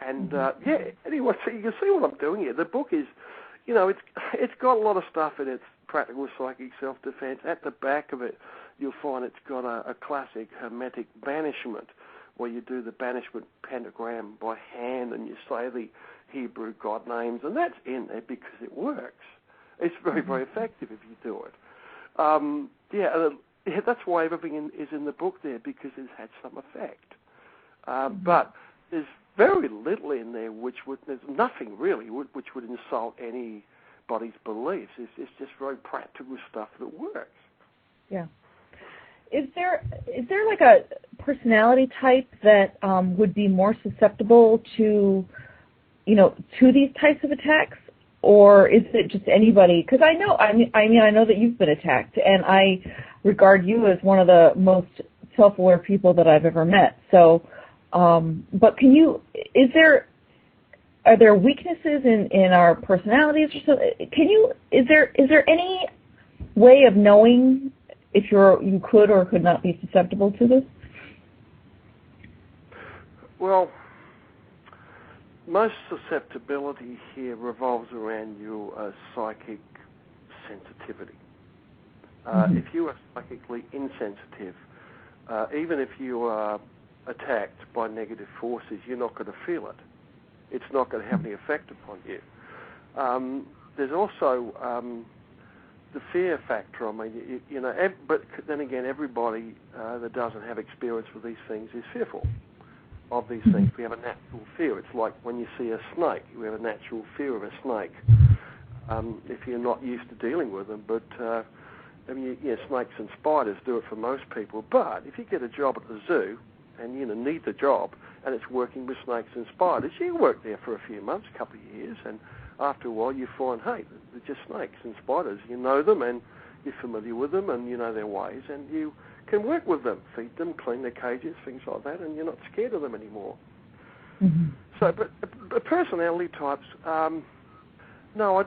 And anyway, so you can see what I'm doing here. The book is, it's got a lot of stuff in it. Practical psychic self-defense. At the back of it, you'll find it's got a classic hermetic banishment, where you do the banishment pentagram by hand and you say the Hebrew God names, and that's in there because it works. It's very, very effective if you do it. That's why everything is in the book there, because it's had some effect. But there's very little in there there's nothing really which would insult anybody's beliefs. It's just very practical stuff that works. Yeah. Is there like a personality type that would be more susceptible to these types of attacks, or is it just anybody? Because I know that you've been attacked, and I regard you as one of the most self-aware people that I've ever met. So, but are there weaknesses in our personalities or something? Is there any way of knowing if you could or could not be susceptible to this? Well, most susceptibility here revolves around your psychic sensitivity. If you are psychically insensitive, even if you are attacked by negative forces, you're not going to feel it. It's not going to have any effect upon you. There's also the fear factor. I mean, but then again, everybody that doesn't have experience with these things is fearful of these things. We have a natural fear. It's like when you see a snake, you have a natural fear of a snake if you're not used to dealing with them. But snakes and spiders do it for most people. But if you get a job at the zoo and need the job, and it's working with snakes and spiders, you work there for a few months, a couple of years, and after a while you find, hey, they're just snakes and spiders. You know them, and you're familiar with them, and you know their ways, and you can work with them, feed them, clean their cages, things like that, and you're not scared of them anymore. So, but personality types, no,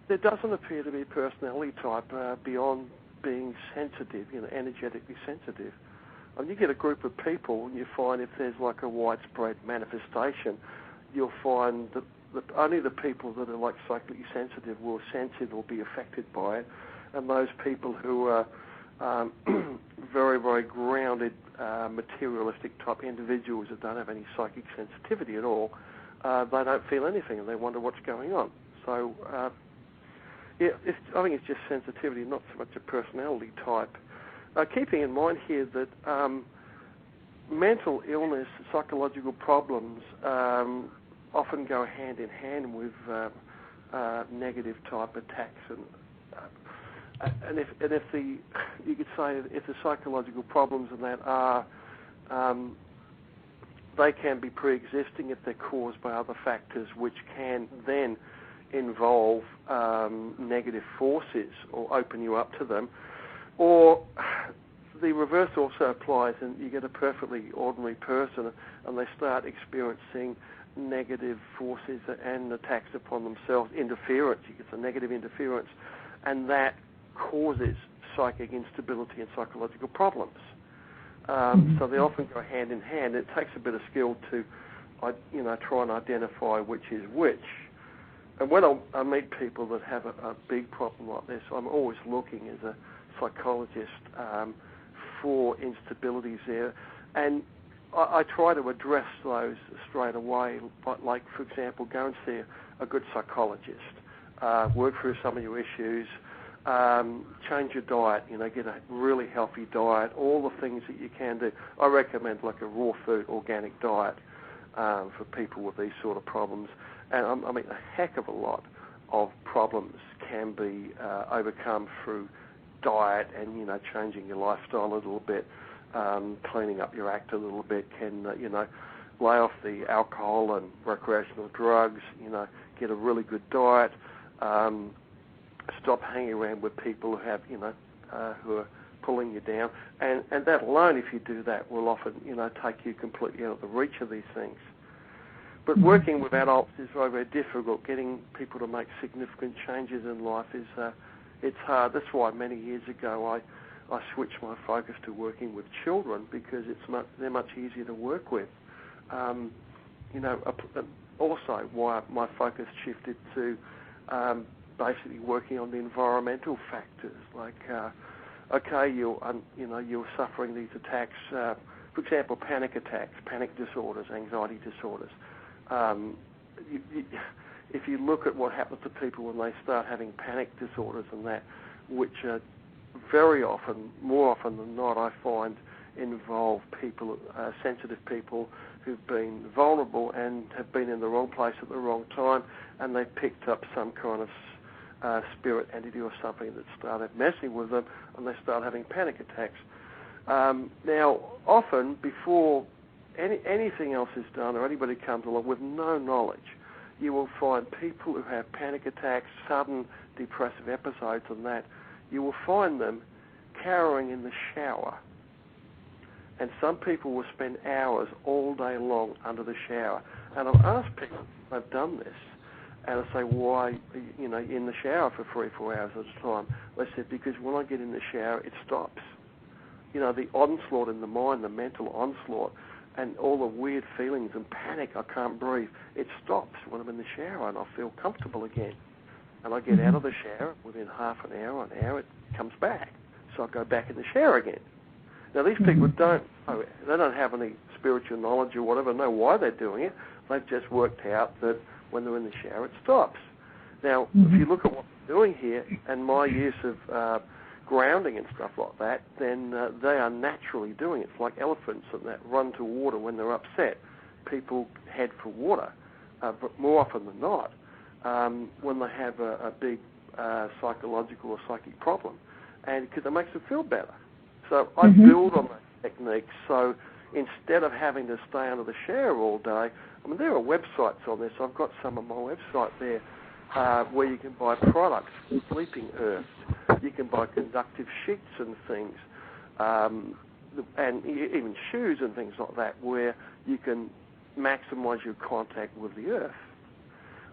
there doesn't appear to be a personality type beyond being sensitive, energetically sensitive. And you get a group of people, and you find if there's like a widespread manifestation, you'll find that only the people that are like psychically sensitive will sense it or be affected by it, and those people who are very, very grounded, materialistic type individuals that don't have any psychic sensitivity at all, they don't feel anything and they wonder what's going on. So, I think it's just sensitivity, not so much a personality type. Keeping in mind here that mental illness, psychological problems often go hand in hand with negative type attacks, and if you could say if the psychological problems and that are they can be pre-existing if they're caused by other factors, which can then involve negative forces or open you up to them. Or the reverse also applies, and you get a perfectly ordinary person and they start experiencing negative forces and attacks upon themselves, interference. You get some negative interference, and that causes psychic instability and psychological problems. So they often go hand in hand. It takes a bit of skill to, try and identify which is which. And when I meet people that have a big problem like this, I'm always looking as a psychologist for instabilities there, and I try to address those straight away. Like, for example, go and see a good psychologist, work through some of your issues, change your diet, get a really healthy diet, all the things that you can do. I recommend like a raw food, organic diet for people with these sort of problems. And I mean, a heck of a lot of problems can be overcome through diet and, changing your lifestyle a little bit, cleaning up your act a little bit, can, lay off the alcohol and recreational drugs, get a really good diet, stop hanging around with people who have, who are pulling you down. And that alone, if you do that, will often, take you completely out of the reach of these things. But working with adults is very, very difficult. Getting people to make significant changes in life is it's hard. That's why many years ago I switched my focus to working with children, because they're much easier to work with. also why my focus shifted to basically working on the environmental factors, like you're suffering these attacks, for example, panic attacks, panic disorders, anxiety disorders. If you look at what happens to people when they start having panic disorders and that, which are very often, more often than not, I find involve people, sensitive people who've been vulnerable and have been in the wrong place at the wrong time, and they've picked up some kind of spirit entity or something that started messing with them, and they start having panic attacks. Now, often before anything else is done or anybody comes along with no knowledge, you will find people who have panic attacks, sudden depressive episodes and that, you will find them cowering in the shower. And some people will spend hours all day long under the shower. And I've asked people if they've done this, and I say, why, in the shower for 3 or 4 hours at a time? They said, because when I get in the shower, it stops. The onslaught in the mind, the mental onslaught, and all the weird feelings and panic, I can't breathe, it stops when I'm in the shower and I feel comfortable again. And I get out of the shower, within half an hour, it comes back. So I go back in the shower again. Now, these people don't have any spiritual knowledge or whatever, know why they're doing it. They've just worked out that when they're in the shower, it stops. Now, if you look at what I'm doing here and my use of grounding and stuff like that, then they are naturally doing it. It's like elephants that run to water when they're upset. People head for water, but more often than not, when they have a big psychological or psychic problem, and because it makes them feel better. So I build on that technique. So instead of having to stay under the shower all day, there are websites on this. I've got some on my website there where you can buy products, sleeping earth. You can buy conductive sheets and things, and even shoes and things like that, where you can maximize your contact with the earth.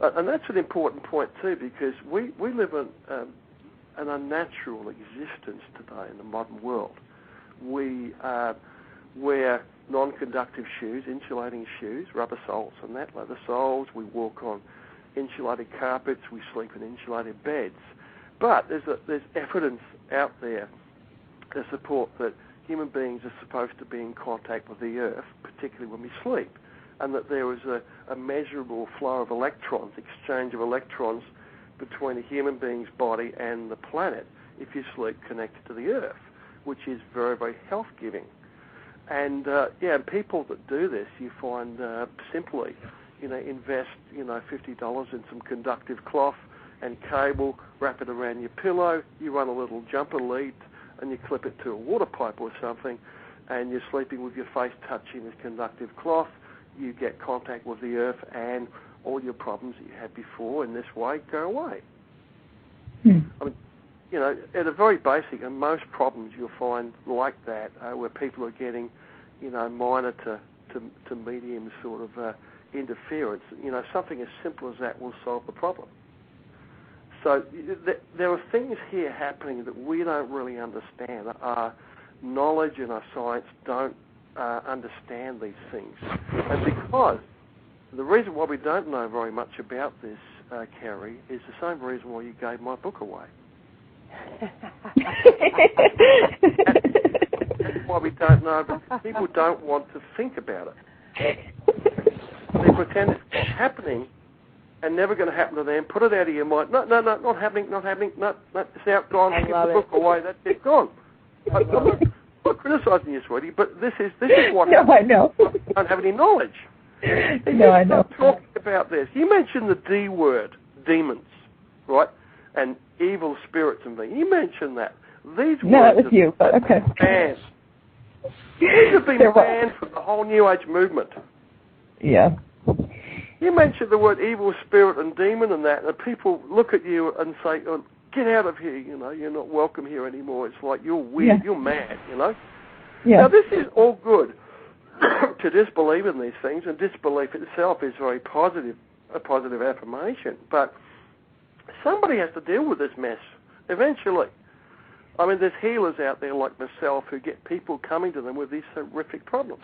And that's an important point too, because we live in an unnatural existence today in the modern world. We wear non-conductive shoes, insulating shoes, rubber soles and that, leather soles. We walk on insulated carpets. We sleep in insulated beds. But there's evidence out there to support that human beings are supposed to be in contact with the earth, particularly when we sleep, and that there is a measurable flow of electrons, exchange of electrons between a human being's body and the planet if you sleep connected to the earth, which is very, very health-giving. And, people that do this, you find simply, invest, $50 in some conductive cloth and cable, wrap it around your pillow, you run a little jumper lead and you clip it to a water pipe or something, and you're sleeping with your face touching this conductive cloth. You get contact with the earth, and all your problems that you had before in this way go away. At a very basic, and most problems you'll find like that where people are getting, minor to medium sort of interference. Something as simple as that will solve the problem. So there are things here happening that we don't really understand. Our knowledge and our science don't understand these things. And because the reason why we don't know very much about this, Kerry, is the same reason why you gave my book away. That's why we don't know, but people don't want to think about it. They pretend it's not happening and never going to happen to them. Put it out of your mind. No, not happening, no, it's out, gone, give the book away, that's it, gone. I'm not criticising you, sweetie, but this is what happens. No, I know. I don't have any knowledge. No, I know. Talking about this. You mentioned the D word, demons, right? And evil spirits and things. You mentioned that. These words that was you, but okay. Banned. These have been banned from the whole New Age movement. Yeah. You mentioned the word evil spirit and demon and that, and people look at you and say, oh, get out of here, you're not welcome here anymore. It's like, you're weird, You're mad, Yeah. Now, this is all good to disbelieve in these things, and disbelief itself is very positive, a positive affirmation, but somebody has to deal with this mess eventually. There's healers out there like myself who get people coming to them with these horrific problems.